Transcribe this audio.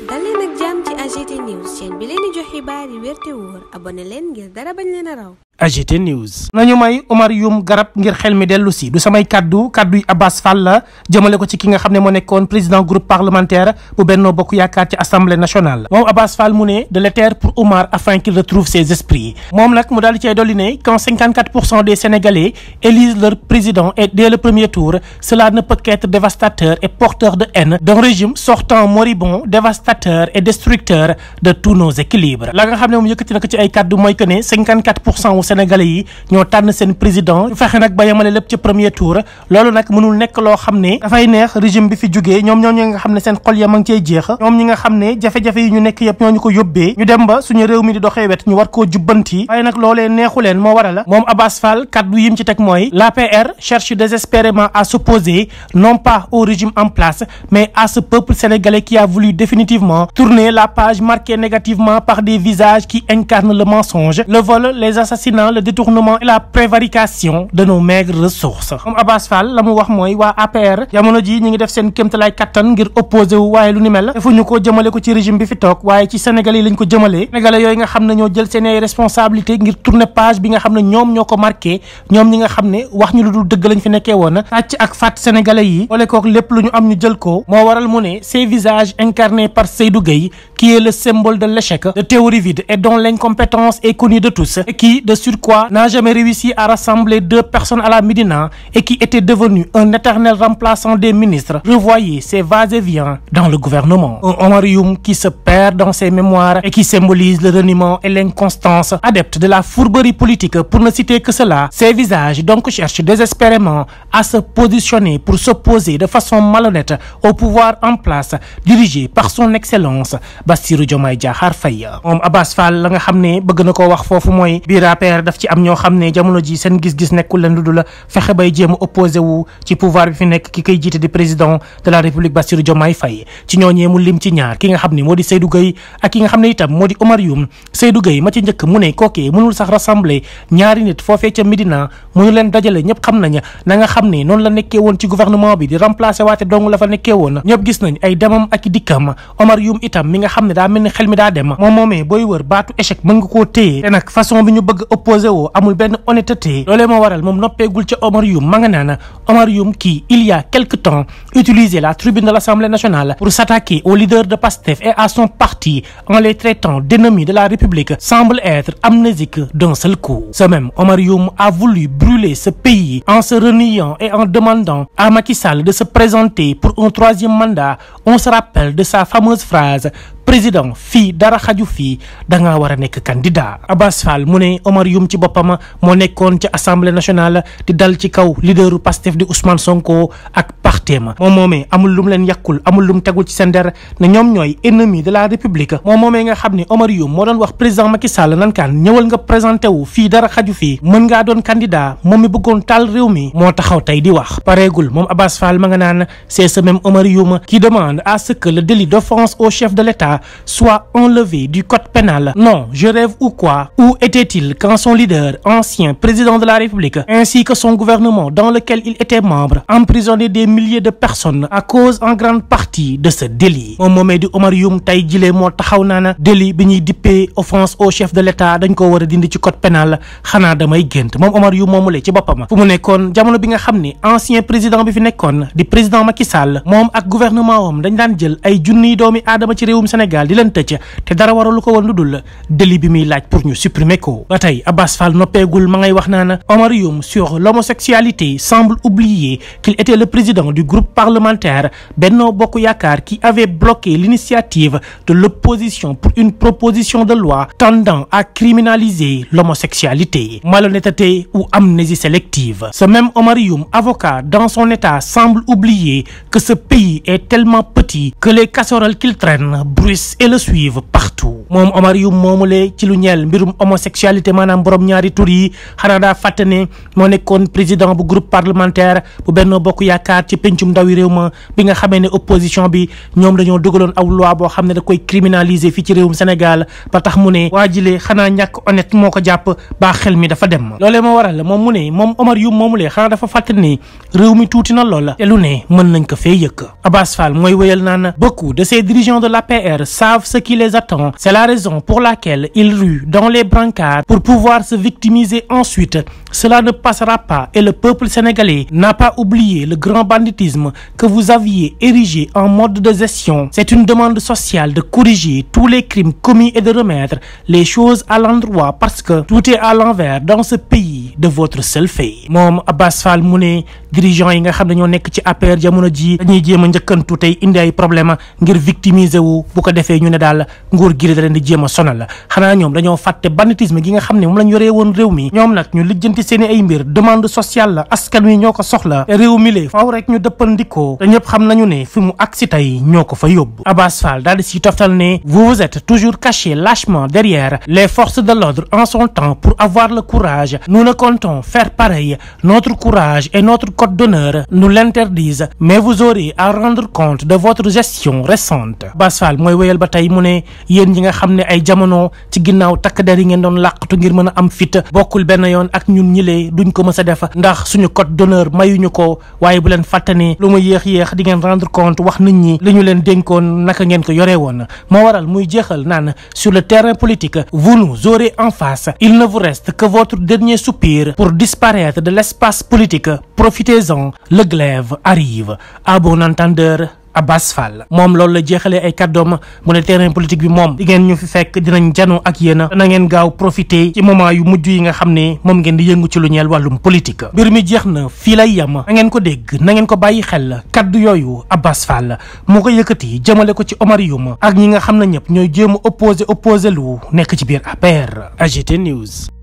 dal leen ak jàmm ci AGT News chaîne bi leen di jox xibaar yi wér te wóor abonné leen ngir dara bañ leen a raw. AGT News. nañu may Omar Youm garab ngir xel mi dellu si du samay kaddu yi Abass Fall la jëmale ko ci ki nga xam ne moo nekkoon président groupe parlementaire bu Benno Bokk Yaakaar ci assemblée nationale. moom Abass Fall mu ne de l'éther pour Omar afin qu'il retrouve ses esprits. moom nag mu daal di cay dolli ne quand 54% des Sénégalais élisent leur président et dès le premier tour cela ne peut qu'être dévastateur et porteur de haine d'un régime sortant moribond dévastateur et destructeur de tous nos équilibres. la nga xam ne moom yëkkati na ko ci ay kaddu mooy que ne 54% Sénégalais yi ñoo tànn seen président ñu fexe nag ba yemale lépp ci premier tour loolu nag mënul nekk loo xam ne dafay neex régime bi fi jógee ñoom ñi nga xam ne seen xol ya ma ngi cey jeex ñoom ñi nga xam ne jafe-jafe yi ñu nekk yëpp ñoo ñu ko yóbbee ñu dem ba suñu réew mi di doxee wet ñu war koo jubbanti waaye nag loolee neexu leen moo waral la moom Abass Fall kaddu yim ci teg mooy l'APR cherche désespérément à s'opposer non pas au régime en place mais à ce peuple sénégalais qui a voulu définitivement tourner la page marquée négativement par des visages qui incarnent le mensonge, le vol, les assassinats, le détournement et la prévarication de nos maigres ressources. moom Abass Fall la mu wax mooy waa APR jamono ji ñi ngi def seen kéemtalaay kattan ngir opposé wu waaye lu ni mel defuñu ko jëmale ko ci régime bi fi toog waaye ci Sénégalais yi lañ ko jëmalee Sénégalais yooyu nga xam ne ñoo jël seen ay responsabilité ngir tourner page bi nga xam ne ñoom ñoo ko marqué ñoom ñi nga xam ne wax ñu lu dul dëgg lañ fi nekkee woon sàcc ak fàtt Sénégalais yi wala kook lépp lu ñu am ñu jël ko moo waral mu ne ces visages incarnés par Seydou Gueye qui est le symbole de l'échec, de théorie vide et dont l'incompétence est connue de tous et qui de surcroît n'a jamais réussi à rassembler deux personnes à la Médina et qui était devenu un éternel remplaçant des ministres, revoyez ses va-et-vient dans le gouvernement. Un Omar Youm qui se perd dans ses mémoires et qui symbolise le reniement et l'inconstance, adepte de la fourberie politique pour ne citer que cela. Ces visages donc cherchent désespérément à se positionner pour s'opposer de façon malhonnête au pouvoir en place dirigé par son excellence Bassirou Diomaye Diakhar Faye. moom Abass Fall la nga xam ne bëgg na koo wax foofu mooy biir APR daf ci am ñoo xam ne jamono ji seen gis-gis nekkul leen lu dul la fexe bay jéem a opposé wu ci pouvoir bi fi nekk ki koy jiite di président de la République Bassirou Diomaye Faye. ci ñooñee mu lim ci ñaar ki nga xam ne moo di Seydou Gueye ak ki nga xam ne itam moo di Omar Youm. Seydou Gueye ma ci njëkk mu ne kookee mënul sax rassembler ñaari nit foofee ca Médina mënu leen dajale ñëpp xam nañ na nga xam ne noonu la nekkee woon ci gouvernement bi di remplacer waate dong la fa nekkee woon ñëpp gis nañ ay demam ak dikkam. Omar Youm itam mi nga xam ne daa mel ni xel mi daa dem moom moomee booy wër baatu échec mën nga koo téye te nag façon bi ñu bëgg opposé woo amul benn honnêteté loolee moo waral moom noppeegul ca Omar Youm ma nga naan Omar Youm qui il y a quelque temps utilisait la tribune de l'Assemblée nationale pour s'attaquer au leader de PASTEF et à son parti en les traitant d'ennemis de la République semble être amnésique d'un seul coup. Ce même Omar Youm a voulu brûler ce pays en se reniant et en demandant à Macky Sall de se présenter pour un troisième mandat. On se rappelle de sa fameuse phrase président fii dara xaju fii dangaa war a nekk candidat. Abass Fall mu ne Omar Youm ci boppam moo nekkoon ci assemblée nationale di dal ci kaw leaderu Pastef di Ousmane Sonko ak partem moom moomee amul lum leen yàqul amul lum tegul ci seen der ne ñoom ñooy ennemi de la république. moom moomee nga xam ne Omar Youm moo doon wax président Macky Sall nan kaan ñëwal nga présenté wu fii dara xaju fii mën ngaa doon candidat moom mi bëggoon taal réew mi moo taxaw tey di wax. pareegul moom Abass Fall ma nga naan c'est ce même Omar Youm qui demande à ce que le délit d'offense au chef de l'État soit enlevé du code pénal. Non, je rêve ou quoi? Où était-il quand son leader, ancien président de la République, ainsi que son gouvernement dans lequel il était membre, emprisonnaient des milliers de personnes à cause en grande partie de ce délit? moom moomee di Omar Youm tey jilee moo taxaw naana délit bi ñuy dippee offense au chef de l'État dañ ko war a dindi ci code pénal xanaa damay gént. moom Omar Youm moomule ci boppam fu mu nekkoon jamono bi nga xam ne ancien président bi fi nekkoon di président Macky Sall moom ak gouvernement am dañ daan jël ay junniy doomi aadama ci réewum Sénégal di leen tëcc te dara waralu ko woon lu dul délit bi muy laaj pour ñu supprimer ko. ba tey Abass Fall noppeegul ma ngay wax naan Omar Youm sur l'homosexualité semble oublier qu'il était le président du groupe parlementaire Benno Bokk Yaakaar qui avait bloqué l'initiative de l'opposition pour une proposition de loi tendant à criminaliser l'homosexualité. Malhonnêteté ou amnésie sélective. Ce même Omar Youm, avocat dans son état, semble oublier que ce pays est tellement petit que les casseroles qu'il traîne bruissent et le suivent partout. moom Omar Youm moomule ci lu ñeel mbirum homosexualité maanaam borom ñaari tur yi xanaa daa fàtte ne moo nekkoon président bu groupe parlementaire bu Benno Bokk Yaakaar ci pencum ndawi réew ma bi nga xamee ne opposition bi ñoom dañoo dugaloon aw loi boo xam ne da koy criminaliser fii ci réewum Sénégal ba tax mu ne waa jile xanaa ñàkk honnête moo ko jàpp baa xel mi dafa dem loolee moo waral moom mu ne moom Omar Youm moomulee xanaa dafa fàtte ni réew mi tuuti na lool te lu ne mën nañ ko fee yëkk. Abass Fall mooy wéyal naan beaucoup de ces dirigeants de l'APR savent ce qui les attend. C'est la raison pour laquelle ils ruent dans les brancards pour pouvoir se victimiser ensuite. Cela ne passera pas et le peuple sénégalais n'a pas oublié le grand banditisme que vous aviez érigé en mode de gestion. C'est une demande sociale de corriger tous les crimes commis et de remettre les choses à l'endroit parce que tout est à l'envers dans ce pays de votre seul fait. moom Abass Fall mu ne dirigeants yi nga xam ne ñoo nekk ci APR jamono ji dañuy jéem a njëkkantu tey indi ay problème ngir victimiser wu bu ko defee ñu ne daal nguur gi da leen di jéem a sonal xanaa ñoom dañoo fàtte banditisme gi nga xam ne moom lañ yoree woon réew mi ñoom nag ñu lijjanti seeni ay mbir demande sociale la askan wi ñoo ko soxla te réew mi lee faaw rek ñu dëppandikoo te ñëpp xam nañu ne fi mu agsi tey ñoo ko fa yóbbu. Abass Fall daal di si toftal ne vous vous êtes toujours caché lâchement derrière les forces de l'ordre en son temps pour avoir le courage. Nous ne comptons faire pareil. Notre courage et notre code d'honneur nous l'interdisent, mais vous aurez à rendre compte de votre gestion récente. Abass Fall mooy wéyal ba tey mu ne yéen ñi nga xam ne ay jamono ci ginnaaw takk der yi ngeen doon làqatu ngir mën a am fit bokkul benn yoon ak ñun ñilee duñ ko mës a def ndax suñu code d'honneur mayuñu ko waaye bu leen fàttani lu mu yéex di ngeen rendre compte wax nit ñi li ñu leen dénkoon naka ngeen ko yoree woon moo waral muy jeexal naan sur le terrain politique vous nous aurez en face il ne vous reste que votre dernier soupir pour disparaître de l'espace politique. Profitez-en, le glaive arrive. À bon entendeur, Abass Fall moom loolu la jeexalee ay kàddoom mu ne terrain politique bi moom di ngeen ñu fi fekk dinañ janoo ak yéen na ngeen gaaw profiter ci moment yu mujj yi nga xam ne moom ngeen di yëngu ci lu ñeel wàllum politique. mbir mi jeex na fii lay yem na ngeen ko dégg na ngeen ko bàyyi xel kaddu yooyu Abass Fall moo ko yëkkati jëmale ko ci Omar Youm ak ñi nga xam ne ñëpp ñooy jéem a opposé lu nekk ci biir APR. AGT News.